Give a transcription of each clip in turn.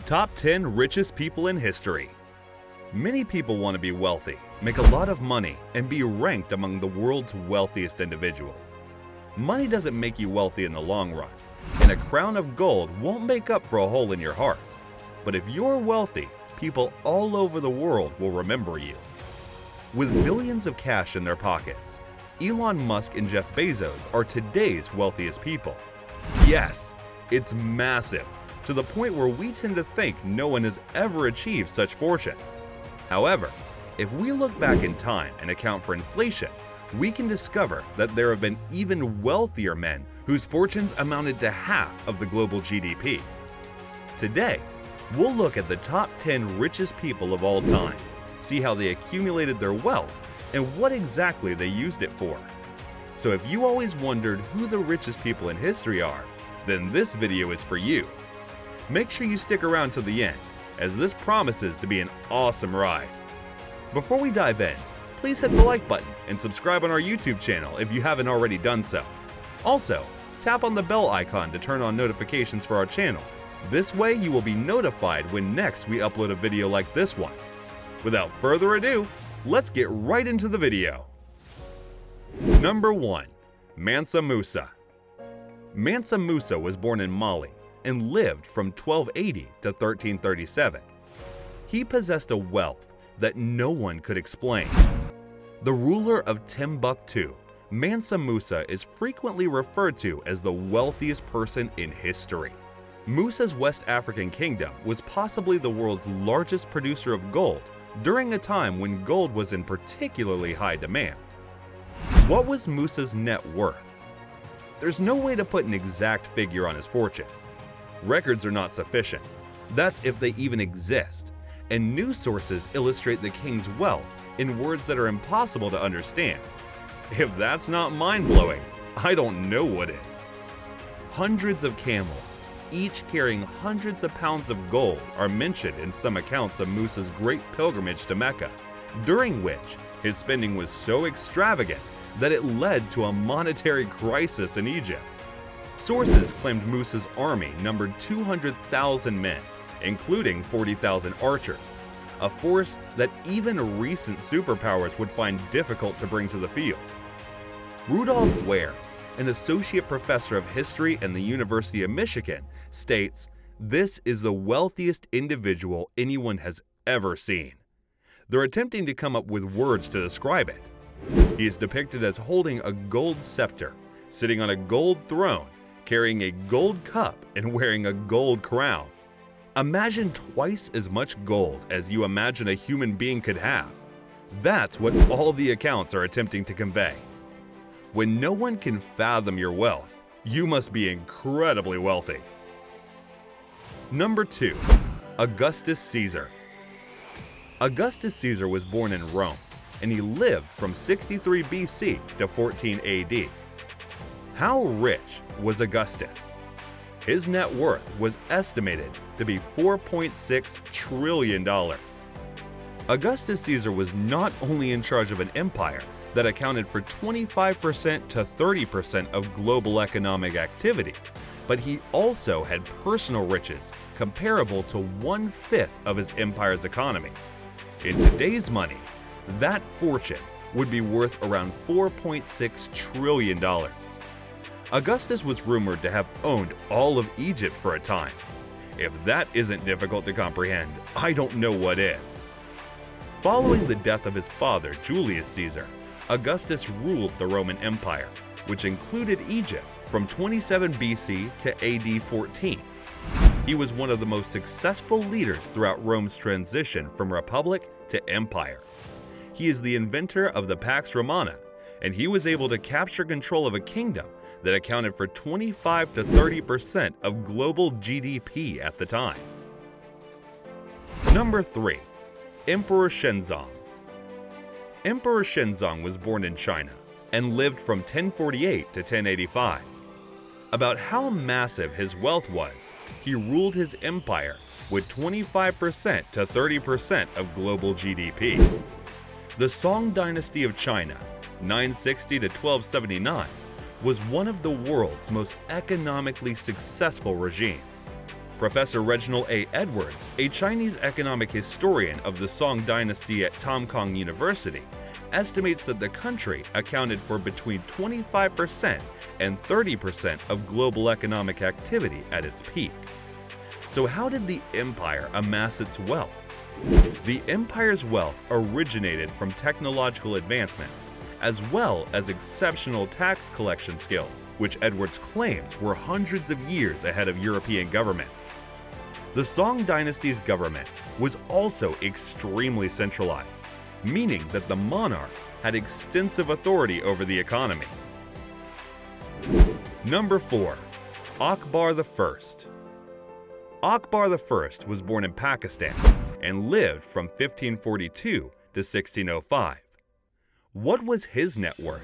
Top 10 Richest People in History. Many people want to be wealthy, make a lot of money, and be ranked among the world's wealthiest individuals. Money doesn't make you wealthy in the long run, and a crown of gold won't make up for a hole in your heart. But if you're wealthy, people all over the world will remember you. With billions of cash in their pockets, Elon Musk and Jeff Bezos are today's wealthiest people. Yes, it's massive, to the point where we tend to think no one has ever achieved such fortune. However, if we look back in time and account for inflation, we can discover that there have been even wealthier men whose fortunes amounted to half of the global GDP. Today, we'll look at the top 10 richest people of all time, see how they accumulated their wealth, and what exactly they used it for. So if you always wondered who the richest people in history are, then this video is for you. Make sure you stick around to the end, as this promises to be an awesome ride. Before we dive in, please hit the like button and subscribe on our YouTube channel if you haven't already done so. Also, tap on the bell icon to turn on notifications for our channel. This way you will be notified when next we upload a video like this one. Without further ado, let's get right into the video. Number 1. Mansa Musa. Mansa Musa was born in Mali and lived from 1280 to 1337. He possessed a wealth that no one could explain. The ruler of Timbuktu, Mansa Musa is frequently referred to as the wealthiest person in history. Musa's West African kingdom was possibly the world's largest producer of gold during a time when gold was in particularly high demand. What was Musa's net worth? There's no way to put an exact figure on his fortune. Records are not sufficient. That's if they even exist. And news sources illustrate the king's wealth in words that are impossible to understand. If that's not mind-blowing, I don't know what is. Hundreds of camels, each carrying hundreds of pounds of gold, are mentioned in some accounts of Musa's great pilgrimage to Mecca, during which his spending was so extravagant that it led to a monetary crisis in Egypt. Sources claimed Musa's army numbered 200,000 men, including 40,000 archers, a force that even recent superpowers would find difficult to bring to the field. Rudolph Ware, an associate professor of history in the University of Michigan, states, "This is the wealthiest individual anyone has ever seen." They're attempting to come up with words to describe it. He is depicted as holding a gold scepter, sitting on a gold throne, carrying a gold cup, and wearing a gold crown. Imagine twice as much gold as you imagine a human being could have. That's what all the accounts are attempting to convey. When no one can fathom your wealth, you must be incredibly wealthy. Number 2. Augustus Caesar. Augustus Caesar was born in Rome, and he lived from 63 BC to 14 AD. How rich was Augustus? His net worth was estimated to be $4.6 trillion. Augustus Caesar was not only in charge of an empire that accounted for 25% to 30% of global economic activity, but he also had personal riches comparable to 1/5 of his empire's economy. In today's money, that fortune would be worth around $4.6 trillion. Augustus was rumored to have owned all of Egypt for a time. If that isn't difficult to comprehend, I don't know what is. Following the death of his father, Julius Caesar, Augustus ruled the Roman Empire, which included Egypt from 27 BC to AD 14. He was one of the most successful leaders throughout Rome's transition from republic to empire. He is the inventor of the Pax Romana, and he was able to capture control of a kingdom that accounted for 25 to 30% of global GDP at the time. Number 3. Emperor Shenzong. Emperor Shenzong was born in China and lived from 1048 to 1085. About how massive his wealth was, he ruled his empire with 25% to 30% of global GDP. The Song dynasty of China, 960 to 1279, was one of the world's most economically successful regimes. Professor Reginald A. Edwards, a Chinese economic historian of the Song dynasty at Tomkong University, estimates that the country accounted for between 25% and 30% of global economic activity at its peak. So how did the empire amass its wealth? The empire's wealth originated from technological advancements, as well as exceptional tax collection skills, which Edwards claims were hundreds of years ahead of European governments. The Song dynasty's government was also extremely centralized, meaning that the monarch had extensive authority over the economy. Number 4. Akbar I. Akbar I was born in Pakistan and lived from 1542 to 1605. What was his net worth?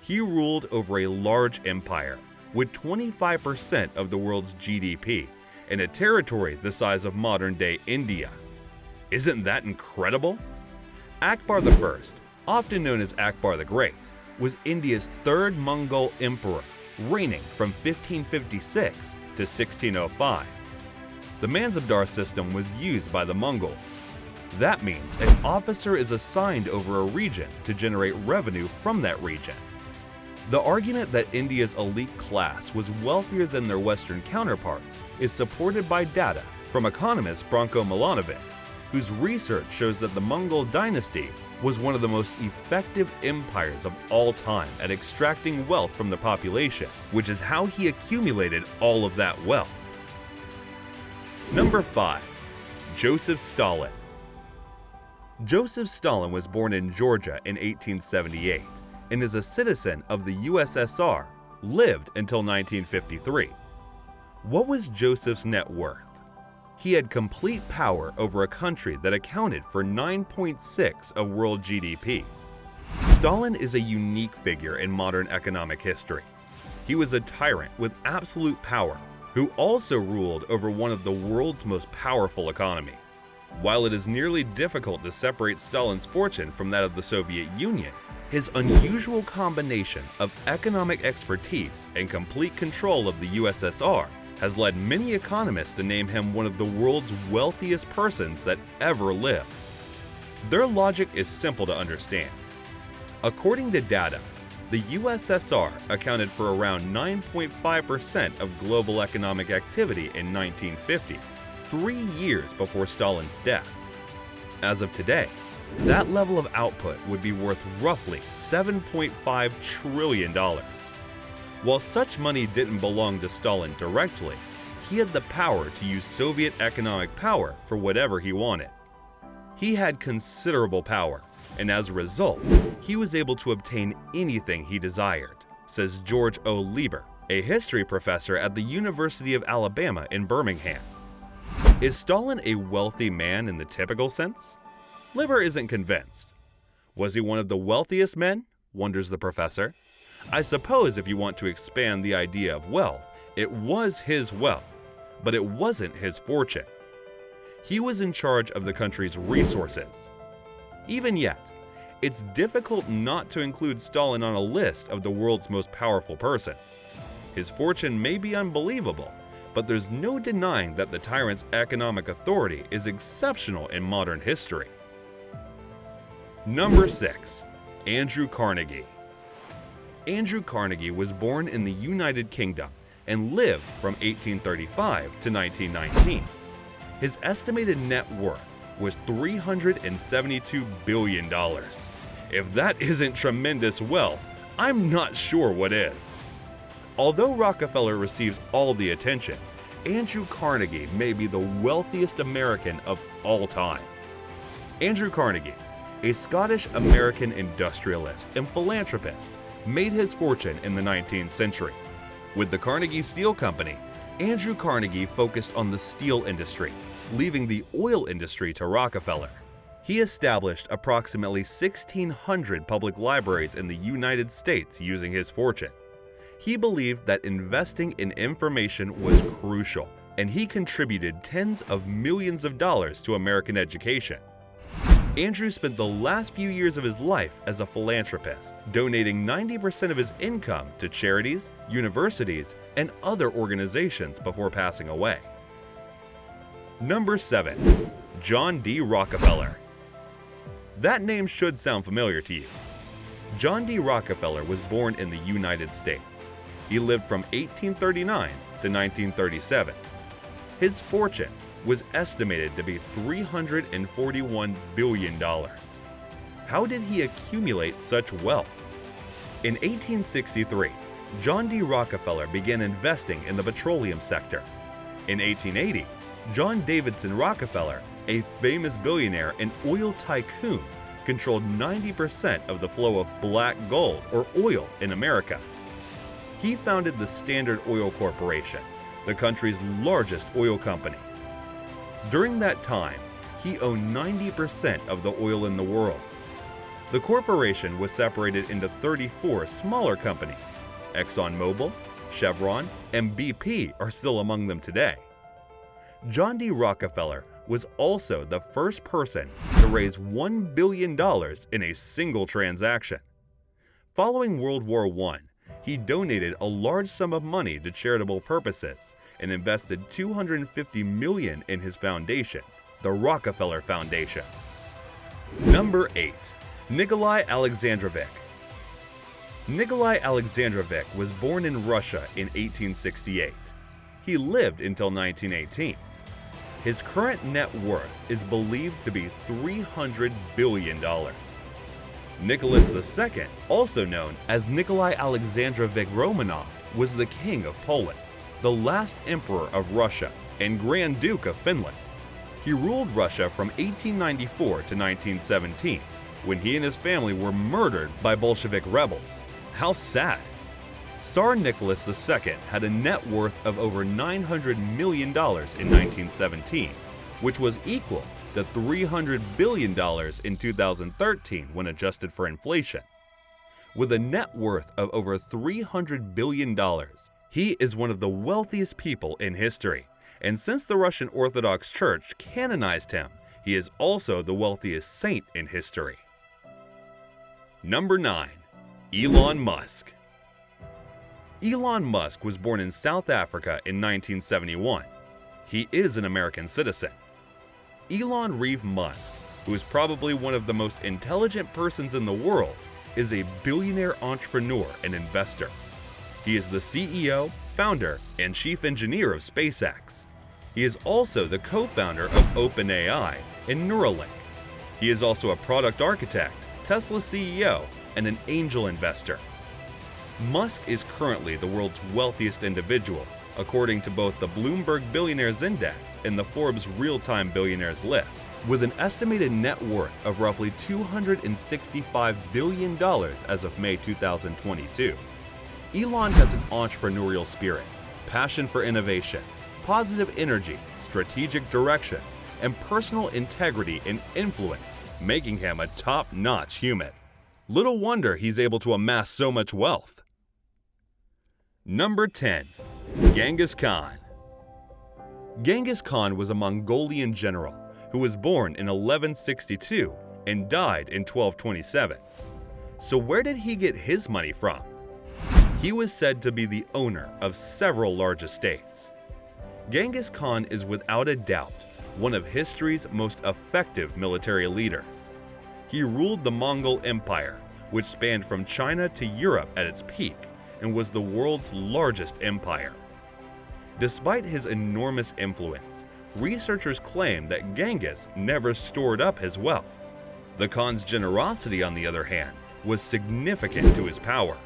He ruled over a large empire with 25% of the world's GDP and a territory the size of modern-day India. Isn't that incredible? Akbar I, often known as Akbar the Great, was India's third Mongol emperor, reigning from 1556 to 1605. The Mansabdar system was used by the Mongols. That means an officer is assigned over a region to generate revenue from that region. The argument that India's elite class was wealthier than their Western counterparts is supported by data from economist Branko Milanovic, whose research shows that the Mongol dynasty was one of the most effective empires of all time at extracting wealth from the population, which is how he accumulated all of that wealth. Number 5. Joseph Stalin. Joseph Stalin was born in Georgia in 1878 and is a citizen of the USSR, lived until 1953. What was Joseph's net worth? He had complete power over a country that accounted for 9.6% of world GDP. Stalin is a unique figure in modern economic history. He was a tyrant with absolute power who also ruled over one of the world's most powerful economies. While it is nearly difficult to separate Stalin's fortune from that of the Soviet Union, his unusual combination of economic expertise and complete control of the USSR has led many economists to name him one of the world's wealthiest persons that ever lived. Their logic is simple to understand. According to data, the USSR accounted for around 9.5% of global economic activity in 1950, 3 years before Stalin's death. As of today, that level of output would be worth roughly $7.5 trillion. While such money didn't belong to Stalin directly, he had the power to use Soviet economic power for whatever he wanted. He had considerable power, and as a result, he was able to obtain anything he desired, says George O. Lieber, a history professor at the University of Alabama in Birmingham. Is Stalin a wealthy man in the typical sense? Lieber isn't convinced. Was he one of the wealthiest men? Wonders the professor. I suppose if you want to expand the idea of wealth, it was his wealth, but it wasn't his fortune. He was in charge of the country's resources. Even yet, it's difficult not to include Stalin on a list of the world's most powerful persons. His fortune may be unbelievable, but there's no denying that the tyrant's economic authority is exceptional in modern history. Number 6. Andrew Carnegie. Andrew Carnegie was born in the United Kingdom and lived from 1835 to 1919. His estimated net worth was $372 billion. If that isn't tremendous wealth, I'm not sure what is. Although Rockefeller receives all the attention, Andrew Carnegie may be the wealthiest American of all time. Andrew Carnegie, a Scottish-American industrialist and philanthropist, made his fortune in the 19th century. With the Carnegie Steel Company, Andrew Carnegie focused on the steel industry, leaving the oil industry to Rockefeller. He established approximately 1,600 public libraries in the United States using his fortune. He believed that investing in information was crucial, and he contributed tens of millions of dollars to American education. Andrew spent the last few years of his life as a philanthropist, donating 90% of his income to charities, universities, and other organizations before passing away. Number 7. John D. Rockefeller. That name should sound familiar to you. John D. Rockefeller was born in the United States. He lived from 1839 to 1937. His fortune was estimated to be $341 billion. How did he accumulate such wealth? In 1863, John D. Rockefeller began investing in the petroleum sector. In 1880, John Davidson Rockefeller, a famous billionaire and oil tycoon, controlled 90% of the flow of black gold or oil in America. He founded the Standard Oil Corporation, the country's largest oil company. During that time, he owned 90% of the oil in the world. The corporation was separated into 34 smaller companies. ExxonMobil, Chevron, and BP are still among them today. John D. Rockefeller was also the first person to raise $1 billion in a single transaction. Following World War I, he donated a large sum of money to charitable purposes and invested $250 million in his foundation, the Rockefeller Foundation. Number 8. Nikolai Alexandrovich. Nikolai Alexandrovich was born in Russia in 1868. He lived until 1918. His current net worth is believed to be $300 billion. Nicholas II, also known as Nikolai Alexandrovich Romanov, was the King of Poland, the last Emperor of Russia, and Grand Duke of Finland. He ruled Russia from 1894 to 1917, when he and his family were murdered by Bolshevik rebels. How sad! Tsar Nicholas II had a net worth of over $900 million in 1917, which was equal to $300 billion in 2013 when adjusted for inflation. With a net worth of over $300 billion, he is one of the wealthiest people in history, and since the Russian Orthodox Church canonized him, he is also the wealthiest saint in history. Number 9. Elon Musk. Elon Musk was born in South Africa in 1971. He is an American citizen. Elon Reeve Musk, who is probably one of the most intelligent persons in the world, is a billionaire entrepreneur and investor. He is the CEO, founder, and chief engineer of SpaceX. He is also the co-founder of OpenAI and Neuralink. He is also a product architect, Tesla CEO, and an angel investor. Musk is currently the world's wealthiest individual, according to both the Bloomberg Billionaires Index and the Forbes Real-Time Billionaires list, with an estimated net worth of roughly $265 billion as of May 2022. Elon has an entrepreneurial spirit, passion for innovation, positive energy, strategic direction, and personal integrity and influence, making him a top-notch human. Little wonder he's able to amass so much wealth. Number 10. Genghis Khan. Genghis Khan was a Mongolian general who was born in 1162 and died in 1227. So where did he get his money from? He was said to be the owner of several large estates. Genghis Khan is without a doubt one of history's most effective military leaders. He ruled the Mongol Empire, which spanned from China to Europe at its peak and was the world's largest empire. Despite his enormous influence, researchers claim that Genghis never stored up his wealth. The Khan's generosity, on the other hand, was significant to his power.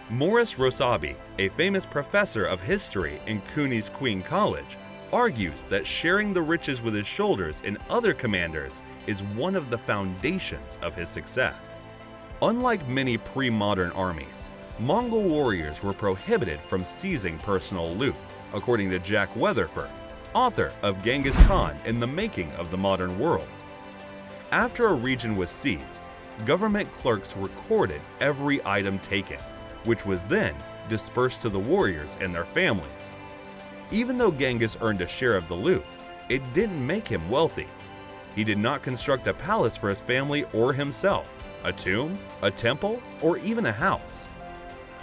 Morris Rosabi, a famous professor of history in CUNY's Queen College, argues that sharing the riches with his shoulders and other commanders is one of the foundations of his success. Unlike many pre-modern armies, Mongol warriors were prohibited from seizing personal loot, according to Jack Weatherford, author of Genghis Khan and the Making of the Modern World. After a region was seized, government clerks recorded every item taken, which was then dispersed to the warriors and their families. Even though Genghis earned a share of the loot, it didn't make him wealthy. He did not construct a palace for his family or himself, a tomb, a temple, or even a house.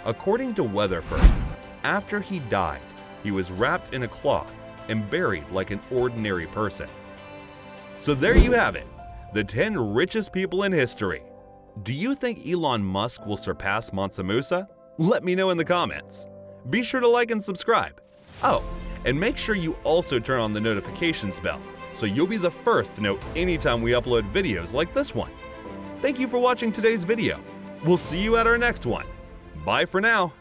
According to Weatherford, after he died, he was wrapped in a cloth, and buried like an ordinary person. So there you have it, the 10 richest people in history. Do you think Elon Musk will surpass Mansa Musa? Let me know in the comments. Be sure to like and subscribe. Oh, and make sure you also turn on the notifications bell so you'll be the first to know anytime we upload videos like this one. Thank you for watching today's video. We'll see you at our next one. Bye for now.